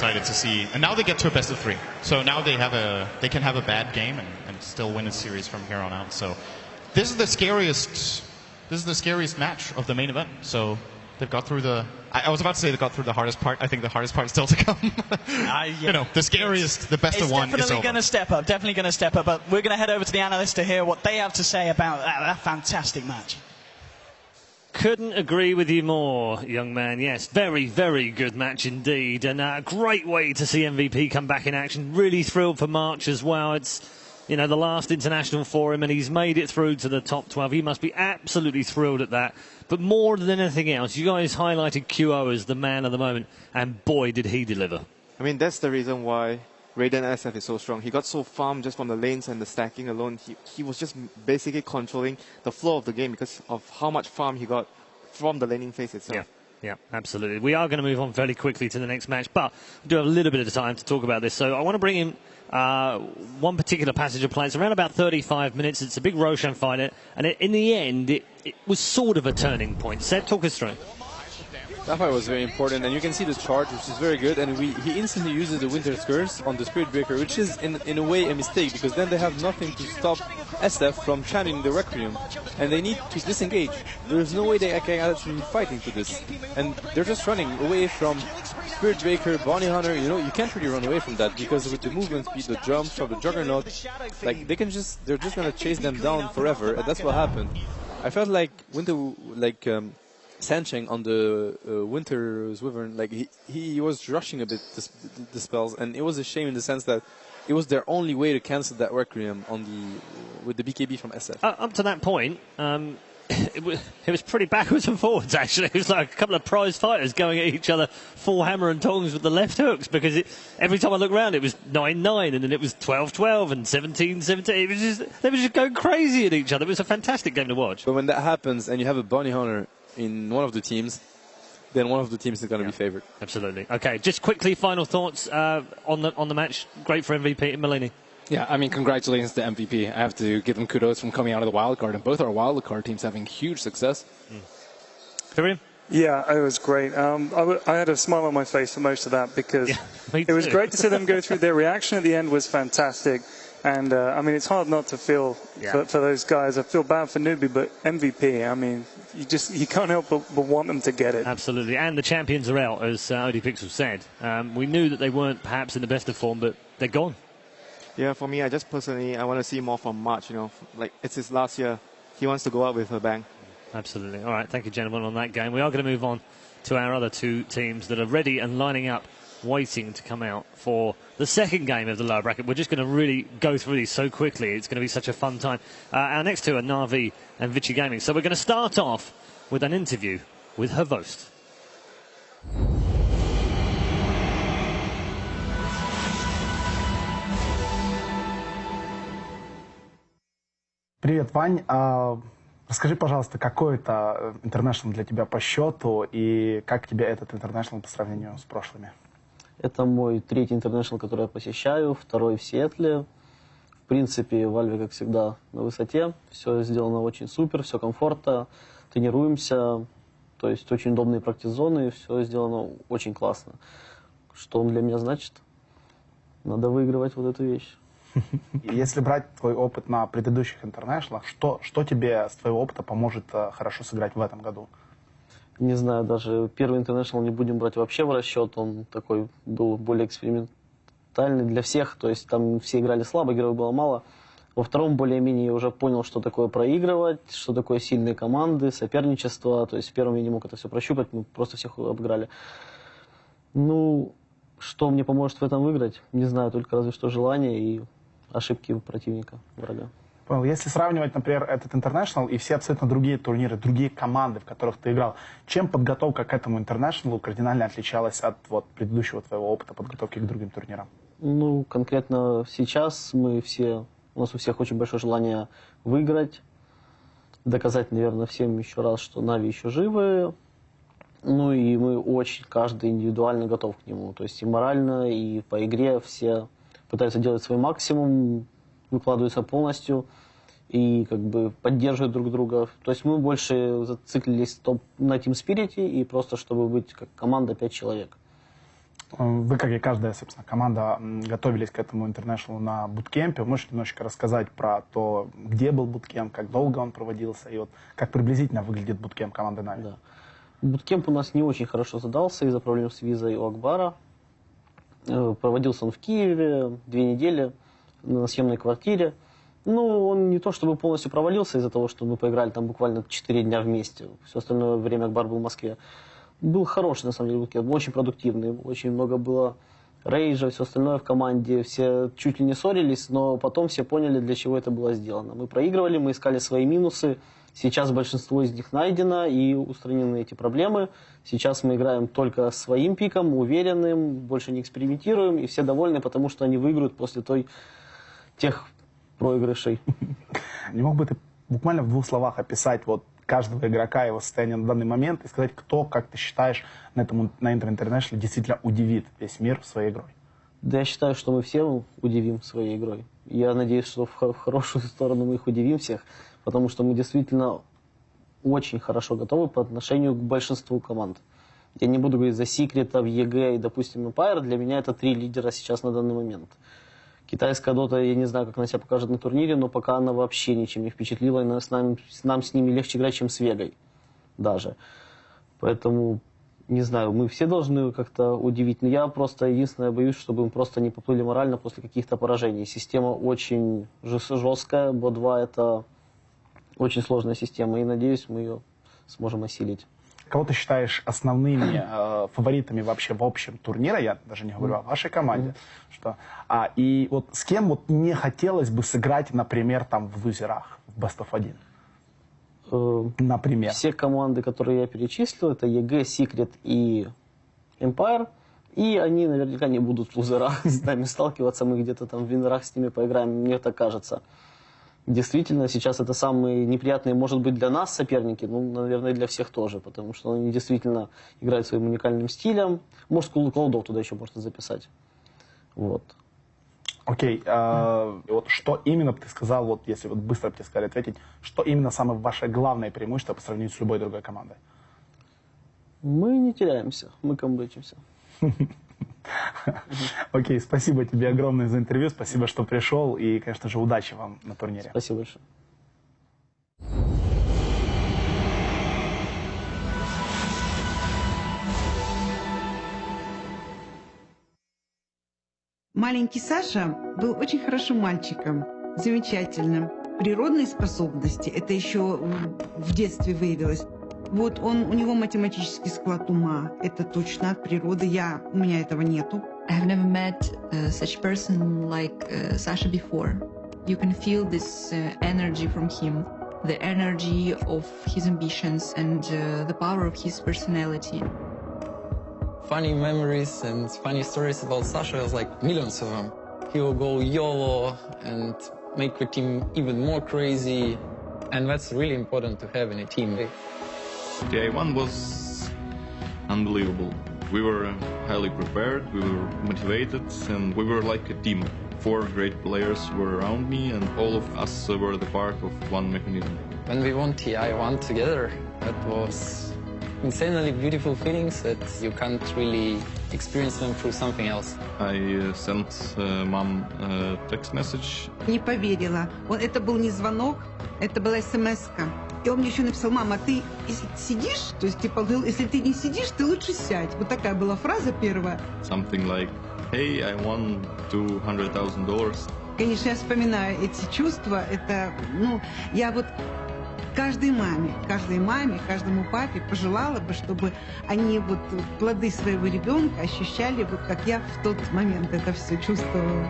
excited to see. And now they get to a best of 3. So now they can have a bad game and still win a series from here on out. So this is the scariest match of the main event. So they've got through the. I was about to say they got through the hardest part. I think the hardest part is still to come. Yeah. You know, the scariest, the best of one is over. It's definitely going to step up. Definitely going to step up. But we're going to head over to the analysts to hear what they have to say about that fantastic match. Couldn't agree with you more, young man. Yes, very, very good match indeed. And a great way to see MVP come back in action. Really thrilled for March as well. It's, you know, the last international for him, and he's made it through to the top 12. He must be absolutely thrilled at that. But more than anything else, you guys highlighted QO as the man of the moment, and boy, did he deliver. I mean, that's the reason why Raiden SF is so strong. He got so farmed just from the lanes and the stacking alone. He was just basically controlling the flow of the game because of how much farm he got from the laning phase itself. Yeah, absolutely. We are going to move on fairly quickly to the next match, but we do have a little bit of time to talk about this. So I want to bring in one particular passage of play. It's around about 35 minutes. It's a big Roshan fight, and in the end, it was sort of a turning point. Seth, talk us through it. That fight was very important, and you can see the charge, which is very good, and he instantly uses the Winter's Curse on the Spirit Breaker, which is in a way a mistake, because then they have nothing to stop SF from channeling the Requiem, and they need to disengage. There is no way they can actually be fighting to this, and they're just running away from Spirit Breaker, Bounty Hunter. You know, you can't really run away from that, because with the movement speed, the jumps of the Juggernaut, like they're just gonna chase them down forever, and that's what happened. I felt like Sancheng on the Winter's Wyvern, like he was rushing a bit the spells, and it was a shame in the sense that it was their only way to cancel that Requiem on with the BKB from SF. Up to that point, it was pretty backwards and forwards, actually. It was like a couple of prize fighters going at each other full hammer and tongs with the left hooks, because every time I looked around it was 9-9, and then it was 12-12 and 17-17. They were just going crazy at each other. It was a fantastic game to watch. But when that happens and you have a Bounty Hunter in one of the teams, then one of the teams is going to be favored. Absolutely. Okay, just quickly, final thoughts on the match. Great for MVP, Malini. Yeah, I mean, congratulations to MVP. I have to give them kudos from coming out of the wild card, and both our wild card teams having huge success. Firian? Yeah, it was great. I had a smile on my face for most of that, because it was great to see them go through. Their reaction at the end was fantastic. And, I mean, it's hard not to feel for those guys. I feel bad for Newbie, but MVP, I mean, you can't help but want them to get it. Absolutely. And the champions are out, as ODPixel said. We knew that they weren't perhaps in the best of form, but they're gone. Yeah, for me, I want to see more from March, you know. Like, it's his last year. He wants to go out with a bang. Absolutely. All right, thank you, gentlemen, on that game. We are going to move on to our other two teams that are ready and lining up, waiting to come out for the second game of the lower bracket. We're just going to really go through these so quickly. It's going to be such a fun time. Our next two are Na'Vi and Vici Gaming. So we're going to start off with an interview with Hervost. Привет, Вань. Расскажи, пожалуйста, какой это интернешнл для тебя по счету и как тебе этот интернешнл по сравнению с прошлыми? Это мой третий интернешнл, который я посещаю, второй в Сиэтле. В принципе, в Альве, как всегда, на высоте. Все сделано очень супер, все комфортно. Тренируемся, то есть очень удобные практик-зоны, все сделано очень классно. Что он для меня значит? Надо выигрывать вот эту вещь. Если брать твой опыт на предыдущих интернешнлах, что тебе с твоего опыта поможет хорошо сыграть в этом году? Не знаю, даже первый интернешнл не будем брать вообще в расчет. Он такой был более экспериментальный для всех. То есть там все играли слабо, героев было мало. Во втором более-менее я уже понял, что такое проигрывать, что такое сильные команды, соперничество. То есть в первом я не мог это все прощупать, мы просто всех обыграли. Ну, что мне поможет в этом выиграть? Не знаю, только разве что желание и ошибки противника, врага. Если сравнивать, например, этот интернешнл и все абсолютно другие турниры, другие команды, в которых ты играл, чем подготовка к этому интернешнлу кардинально отличалась от предыдущего твоего опыта подготовки к другим турнирам? Ну, конкретно сейчас у нас у всех очень большое желание выиграть, доказать, наверное, всем еще раз, что Нави еще живы. Ну и мы очень, каждый индивидуально готов к нему. То есть и морально, и по игре все пытаются делать свой максимум, выкладываются полностью и как бы поддерживают друг друга. То есть мы больше зациклились на тимспирите и просто чтобы быть как команда 5 человек. Вы, как и каждая, собственно, команда, готовились к этому интернешнлу на буткемпе. Можете немножечко рассказать про то, где был буткемп, как долго он проводился, и вот как приблизительно выглядит буткемп команды Na'Vi? Да. Буткемп у нас не очень хорошо задался из-за проблем с визой у Акбара. Проводился он в Киеве 2 недели на съемной квартире. Ну, он не то чтобы полностью провалился из-за того, что мы поиграли там буквально 4 дня вместе. Все остальное время Акбар был в Москве. Был хороший, на самом деле, буткемп, очень продуктивный. Очень много было рейджа, все остальное в команде. Все чуть ли не ссорились, но потом все поняли, для чего это было сделано. Мы проигрывали, мы искали свои минусы. Сейчас большинство из них найдено и устранены эти проблемы. Сейчас мы играем только своим пиком, уверенным, больше не экспериментируем, и все довольны, потому что они выиграют после тех проигрышей. Не мог бы ты буквально в 2 словах описать вот каждого игрока, его состояние на данный момент и сказать, кто, как ты считаешь, на этом интернешнле действительно удивит весь мир своей игрой? Да, я считаю, что мы все удивим своей игрой. Я надеюсь, что в хорошую сторону мы их удивим всех, потому что мы действительно очень хорошо готовы по отношению к большинству команд. Я не буду говорить за Секретов, ЕГЭ и, допустим, Empire. Для меня это 3 лидера сейчас на данный момент. Китайская Дота, я не знаю, как она себя покажет на турнире, но пока она вообще ничем не впечатлила, и нам с ними легче играть, чем с Вегой даже. Поэтому, не знаю, мы все должны как-то удивить. Но я просто единственное боюсь, чтобы мы просто не поплыли морально после каких-то поражений. Система очень жесткая, Бо-2 это очень сложная система, и надеюсь, мы ее сможем осилить. Кого ты считаешь основными фаворитами вообще в общем турнира? Я даже не говорю о вашей команде. И вот с кем вот не хотелось бы сыграть, например, там в лузерах, в Best of 1? Например. Все команды, которые я перечислил, это ЕГЭ, Секрет и Empire. И они наверняка не будут в лузерах с нами сталкиваться. Мы где-то там в винерах с ними поиграем, мне так кажется. Действительно, сейчас это самые неприятные, может быть, для нас соперники, ну, наверное, и для всех тоже, потому что они действительно играют своим уникальным стилем. Может, колдов туда еще можно записать. Вот. Окей. Вот что именно бы ты сказал, вот если вот быстро бы тебе сказали ответить, что именно самое ваше главное преимущество по сравнению с любой другой командой? Мы не теряемся, мы камбэчимся. Окей, спасибо тебе огромное за интервью, спасибо, что пришел, и, конечно же, удачи вам на турнире. Спасибо большое. Маленький Саша был очень хорошим мальчиком, замечательным. Природные способности, это еще в детстве выявилось. Вот у него математический склад ума, это точно от природы, у меня этого нету. I have never met such a person like Sasha before. You can feel this energy from him, the energy of his ambitions and the power of his personality. Funny memories and funny stories about Sasha, was like millions of them. He will go YOLO and make the team even more crazy, and that's really important to have in a team. The I.M.O was unbelievable. We were highly prepared, we were motivated, and we were like a team. 4 great players were around me, and all of us were the part of one mechanism. When we won TI1 together, that was insanely beautiful feelings that you can't really experience them through something else. I sent mom a text message. Не поверила. Это был не звонок, это была смс-ка. И он мне еще написал: мама, ты если сидишь, то есть типа, если ты не сидишь, ты лучше сядь. Вот такая была фраза первая. Something like, hey, I won $200,000. Конечно, я вспоминаю эти чувства. Это, я вот каждой маме, каждому папе пожелала бы, чтобы они вот плоды своего ребенка ощущали, вот как я в тот момент это все чувствовала.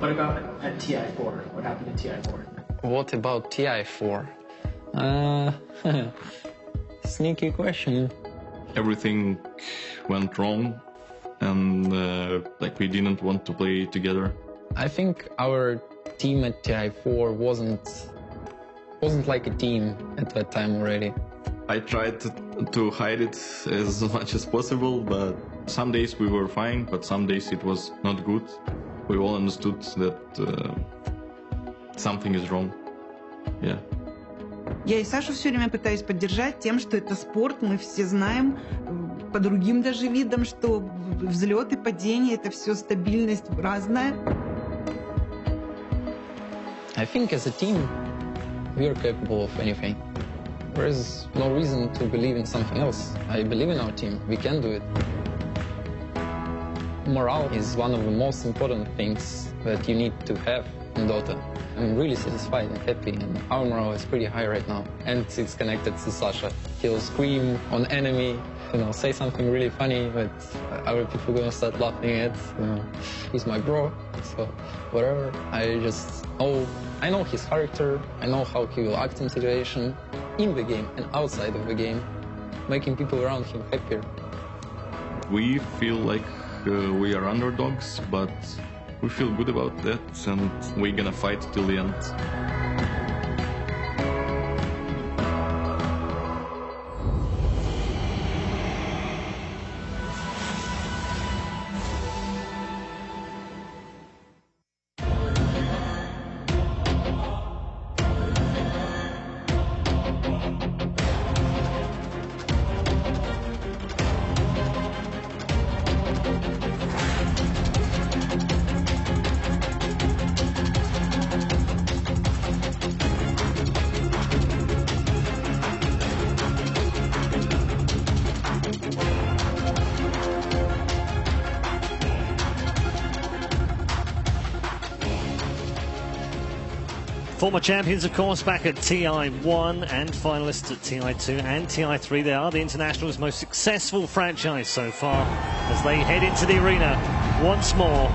What about at TI4? What happened at TI4? What about TI4? Sneaky question. Everything went wrong, and we didn't want to play together. I think our team at TI4 wasn't like a team at that time already. I tried to hide it as much as possible, but some days we were fine, but some days it was not good. We all understood that something is wrong. Yeah. Я и Сашу все время пытаюсь поддержать тем, что это спорт, мы все знаем по другим даже видам, что взлеты, падения, это все стабильность разная. I think as a team, we are capable of anything. There is no reason to believe in something else. I believe in our team. We can do it. Morale is one of the most important things that you need to have in Dota. I'm really satisfied and happy, and our morale is pretty high right now. And it's connected to Sasha. He'll scream on enemy, say something really funny, but other people gonna start laughing at. He's my bro, so whatever. I know his character. I know how he will act in situation, in the game and outside of the game, making people around him happier. We feel like we are underdogs, but we feel good about that, and we're gonna fight till the end. Former champions, of course, back at TI1 and finalists at TI2 and TI3. They are the International's most successful franchise so far as they head into the arena once more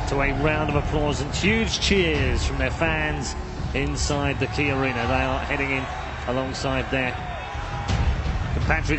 to a round of applause and huge cheers from their fans inside the key arena. They are heading in alongside their compatriots.